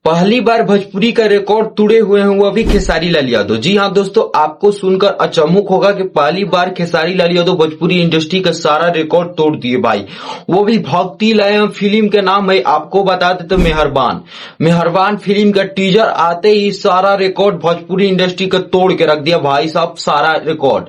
पहली बार भोजपुरी का रिकॉर्ड तोड़े हुए हैं वो भी खेसारी लाल यादव। जी हाँ दोस्तों, आपको सुनकर अचंभुक होगा कि पहली बार खेसारी लाल यादव भोजपुरी इंडस्ट्री का सारा रिकॉर्ड तोड़ दिए भाई। वो भी भक्ति लय फिल्म के नाम है, आपको बता देते तो मेहरबान। मेहरबान फिल्म का टीजर आते ही सारा रिकॉर्ड भोजपुरी इंडस्ट्री का तोड़ के रख दिया भाई साहब, सारा रिकॉर्ड।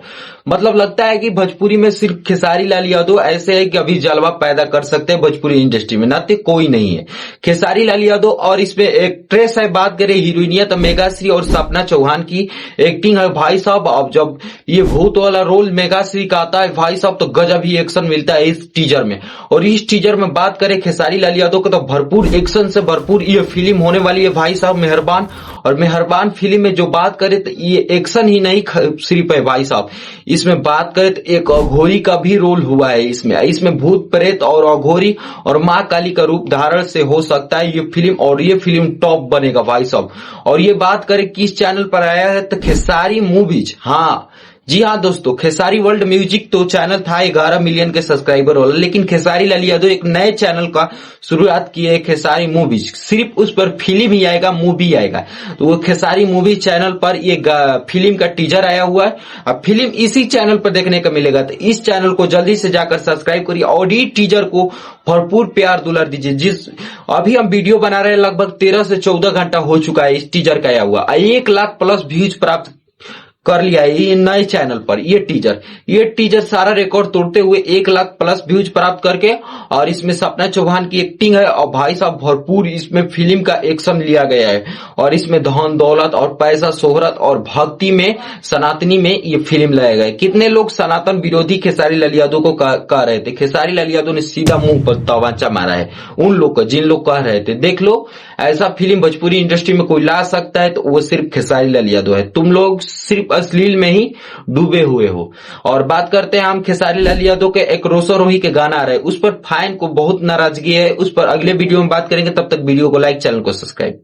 मतलब लगता है कि भोजपुरी में सिर्फ खेसारी लाल यादव ऐसे है कि अभी जलवा पैदा कर सकते हैं भोजपुरी इंडस्ट्री में, नाते कोई नहीं है। खेसारी लाल यादव और इसमें एक्ट्रेस है, बात करें हीरोइनिया तो मेघाश्री और सपना चौहान की एक्टिंग है भाई साहब। अब जब ये भूत वाला रोल मेघाश्री का आता है भाई साहब तो गजब ही एक्शन मिलता है इस टीजर में। और इस टीजर में बात करें खेसारी लाल यादव को तो भरपूर एक्शन से भरपूर ये फिल्म होने वाली है भाई साहब, मेहरबान। और मेहरबान फिल्म में जो बात करें तो ये एक्शन ही नहीं सिर्फ है भाई साहब, इसमें बात करें तो एक अघोरी का भी रोल हुआ है। इसमें भूत प्रेत और अघोरी और माँ काली का रूप धारण से हो सकता है ये फिल्म, और ये फिल्म टॉप बनेगा भाई साहब। और ये बात करें किस चैनल पर आया है तो खेसारी मूवीज। हाँ जी हाँ दोस्तों, खेसारी वर्ल्ड म्यूजिक तो चैनल था 11 मिलियन के सब्सक्राइबर वाला, लेकिन खेसारी लाल यादव एक नए चैनल का शुरुआत की है, खेसारी मूवीज। सिर्फ उस पर फिल्म ही आएगा, मूवी आएगा। तो वो खेसारी मूवी चैनल पर ये फिल्म का टीजर आया हुआ है। अब फिल्म इसी चैनल पर देखने को मिलेगा, तो इस चैनल को जल्दी से जाकर सब्सक्राइब करिए और ये टीजर को भरपूर प्यार दुलार दीजिए। जिस अभी हम वीडियो बना रहे हैं लगभग 13 से 14 घंटा हो चुका है इस टीजर का आया हुआ, 1 लाख प्लस व्यूज प्राप्त कर लिया है ये नए चैनल पर। ये टीजर सारा रिकॉर्ड तोड़ते हुए 1 लाख प्लस व्यूज प्राप्त करके, और इसमें सपना चौहान की एक्टिंग है और भाई साहब भरपूर इसमें फिल्म का एक्शन लिया गया है। और इसमें धन दौलत और पैसा शोहरत और भक्ति में सनातनी में ये फिल्म लाया गया है। कितने लोग सनातन विरोधी खेसारी लाल यादव को कह रहे थे, खेसारी लाल यादव ने सीधा मुंह पर तवाचा मारा है उन लोग को जिन लोग कह रहे थे। देख लो, ऐसा फिल्म भोजपुरी इंडस्ट्री में कोई ला सकता है तो वो सिर्फ खेसारी लाल यादव है। तुम लोग सिर्फ अश्लील में ही डूबे हुए हो। और बात करते हैं हम खेसारी लाल यादव के एक रोसो रोही के गाना आ रहे, उस पर फैन को बहुत नाराजगी है, उस पर अगले वीडियो में बात करेंगे। तब तक वीडियो को लाइक, चैनल को सब्सक्राइब।